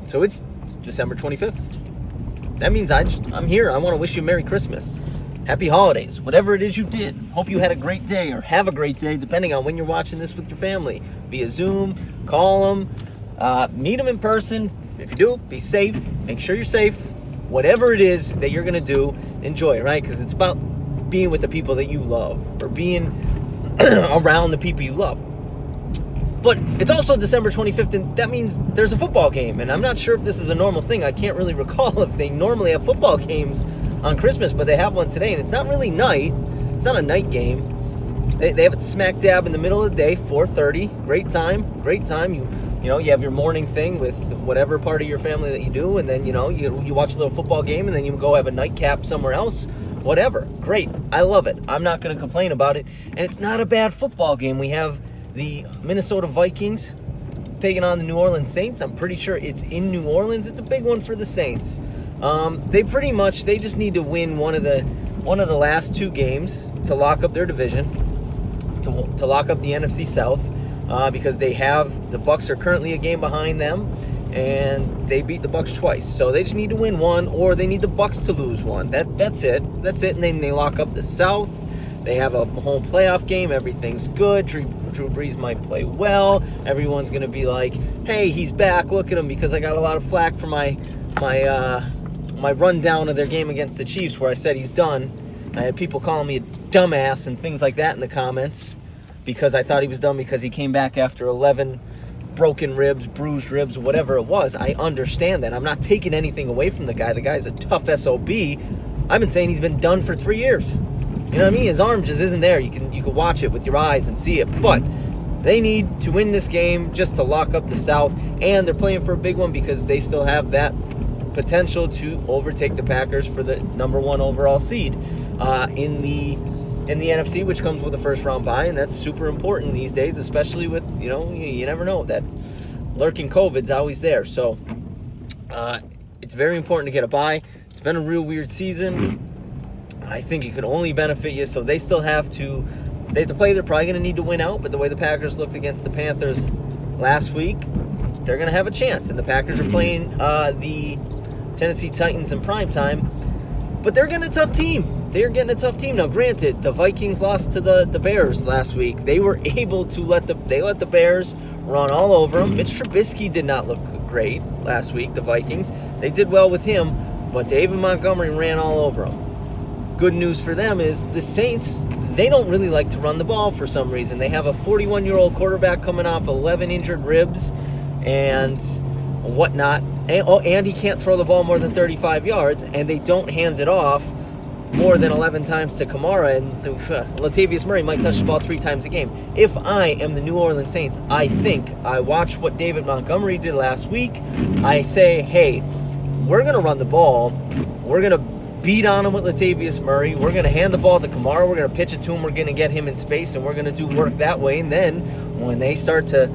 So it's December 25th. That means I'm here. I want to wish you Merry Christmas. Happy holidays. Whatever it is you did. Hope you had a great day or have a great day, depending on when you're watching this with your family. Via Zoom, call them, meet them in person. If you do, be safe. Make sure you're safe. Whatever it is that you're going to do, enjoy it, right? Because it's about being with the people that you love or being around the people you love. But it's also December 25th, and that means there's a football game. And I'm not sure if this is a normal thing. I can't really recall if they normally have football games on Christmas, but they have one today. And it's not really night. It's not a night game. They have it smack dab in the middle of the day, 4:30. Great time. You have your morning thing with whatever part of your family that you do. And then, you watch a little football game, and then you go have a nightcap somewhere else. Whatever. Great. I love it. I'm not going to complain about it. And it's not a bad football game. We have the Minnesota Vikings taking on the New Orleans Saints. I'm pretty sure it's in New Orleans. It's a big one for the Saints. They just need to win one of the last two games to lock up their division, to lock up the NFC South, because the Bucs are currently a game behind them, and they beat the Bucs twice. So they just need to win one, or they need the Bucs to lose one. That's it. And then they lock up the South. They have a home playoff game. Everything's good. Drew Brees might play well. Everyone's going to be like, hey, he's back. Look at him, because I got a lot of flack for my rundown of their game against the Chiefs where I said he's done. I had people calling me a dumbass and things like that in the comments because I thought he was done because he came back after 11 broken ribs, bruised ribs, whatever it was. I understand that. I'm not taking anything away from the guy. The guy's a tough SOB. I've been saying he's been done for 3 years. You know what I mean? His arm just isn't there. You can watch it with your eyes and see it. But they need to win this game just to lock up the South. And they're playing for a big one because they still have that potential to overtake the Packers for the number one overall seed in the NFC, which comes with a first-round bye. And that's super important these days, especially with, you never know. That lurking COVID's always there. So it's very important to get a bye. It's been a real weird season. I think it could only benefit you, so they have to play. They're probably going to need to win out, but the way the Packers looked against the Panthers last week, they're going to have a chance. And the Packers are playing the Tennessee Titans in primetime, but they're getting a tough team. Now, granted, the Vikings lost to the Bears last week. They were able to let the Bears run all over them. Mitch Trubisky did not look great last week, the Vikings. They did well with him, but David Montgomery ran all over them. Good news for them is the Saints, they don't really like to run the ball for some reason. They have a 41-year-old quarterback coming off 11 injured ribs and whatnot. And he can't throw the ball more than 35 yards, and they don't hand it off more than 11 times to Kamara, and Latavius Murray might touch the ball 3 times a game. If I am the New Orleans Saints, I think I watched what David Montgomery did last week. I say, hey, we're going to run the ball. We're going to beat on him with Latavius Murray. We're going to hand the ball to Kamara. We're going to pitch it to him. We're going to get him in space, and we're going to do work that way. And then when they start to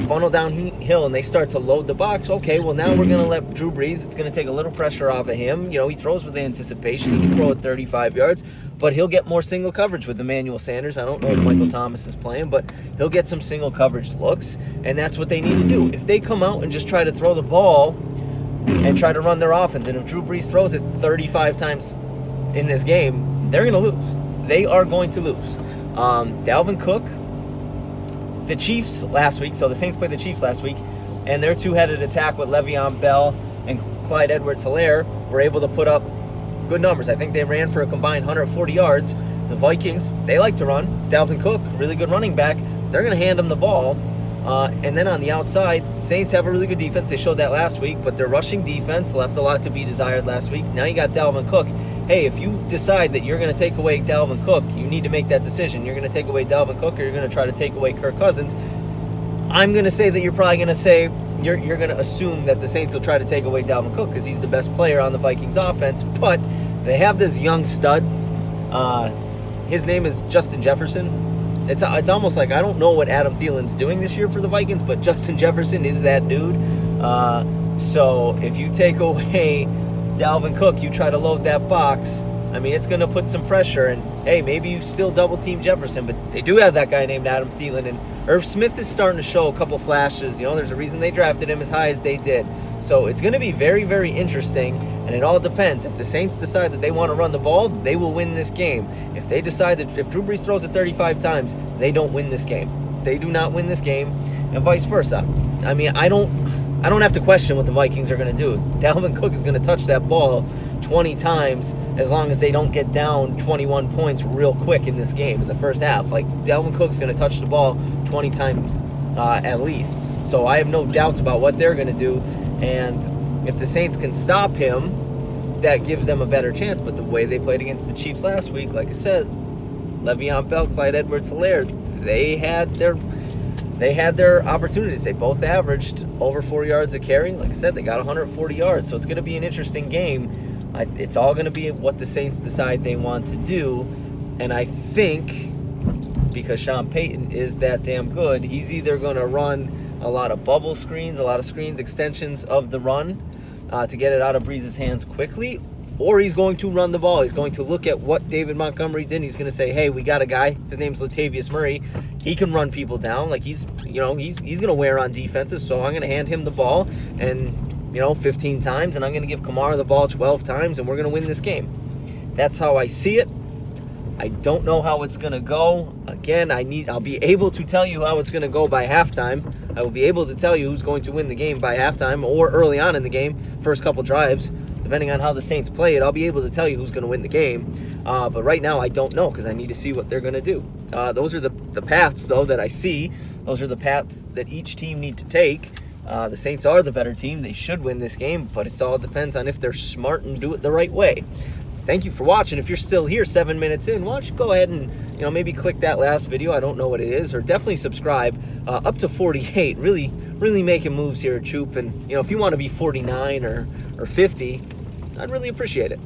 funnel downhill and they start to load the box, okay, well, now we're going to let Drew Brees, it's going to take a little pressure off of him. He throws with anticipation. He can throw at 35 yards, but he'll get more single coverage with Emmanuel Sanders. I don't know if Michael Thomas is playing, but he'll get some single coverage looks, and that's what they need to do. If they come out and just try to throw the ball and try to run their offense, and if Drew Brees throws it 35 times in this game, they're going to lose. They are going to lose. Dalvin Cook, the Chiefs last week, so the Saints played the Chiefs last week, and their two-headed attack with Le'Veon Bell and Clyde Edwards-Helaire were able to put up good numbers. I think they ran for a combined 140 yards. The Vikings, they like to run. Dalvin Cook, really good running back. They're going to hand them the ball. And then on the outside, Saints have a really good defense. They showed that last week, but their rushing defense left a lot to be desired last week. Now you got Dalvin Cook. Hey, if you decide that you're going to take away Dalvin Cook, you need to make that decision. You're going to take away Dalvin Cook, or you're going to try to take away Kirk Cousins. I'm going to say that you're probably going to say you're going to assume that the Saints will try to take away Dalvin Cook because he's the best player on the Vikings offense. But they have this young stud. His name is Justin Jefferson. It's almost like I don't know what Adam Thielen's doing this year for the Vikings, but Justin Jefferson is that dude. So if you take away Dalvin Cook, you try to load that box, I mean, it's going to put some pressure. And, hey, maybe you still double-team Jefferson, but they do have that guy named Adam Thielen. Irv Smith is starting to show a couple flashes. There's a reason they drafted him as high as they did. So it's going to be very, very interesting, and it all depends. If the Saints decide that they want to run the ball, they will win this game. If they decide that if Drew Brees throws it 35 times, they don't win this game. They do not win this game, and vice versa. I mean, I don't have to question what the Vikings are going to do. Dalvin Cook is going to touch that ball 20 times as long as they don't get down 21 points real quick in this game in the first half. Like, Dalvin Cook's going to touch the ball 20 times at least. So I have no doubts about what they're going to do. And if the Saints can stop him, that gives them a better chance. But the way they played against the Chiefs last week, like I said, Le'Veon Bell, Clyde Edwards-Helaire, they had their opportunities. They both averaged over 4 yards a carry. Like I said, they got 140 yards. So it's going to be an interesting game. It's all going to be what the Saints decide they want to do. And I think because Sean Payton is that damn good, he's either going to run a lot of bubble screens, a lot of screens, extensions of the run to get it out of Brees' hands quickly, or he's going to run the ball. He's going to look at what David Montgomery did, and he's going to say, hey, we got a guy. His name's Latavius Murray. He can run people down. Like, he's going to wear on defenses, so I'm going to hand him the ball and 15 times, and I'm going to give Kamara the ball 12 times, and we're going to win this game. That's how I see it. I don't know how it's going to go. Again, I'll be able to tell you how it's going to go by halftime. I will be able to tell you who's going to win the game by halftime or early on in the game, first couple drives. Depending on how the Saints play it, I'll be able to tell you who's going to win the game. But right now, I don't know because I need to see what they're going to do. Those are the paths, though, that I see. Those are the paths that each team need to take. The Saints are the better team. They should win this game, but it all depends on if they're smart and do it the right way. Thank you for watching. If you're still here 7 minutes in, why don't you go ahead and maybe click that last video. I don't know what it is, or definitely subscribe. Up to 48, really making moves here at Troop. And if you want to be 49 or 50, I'd really appreciate it.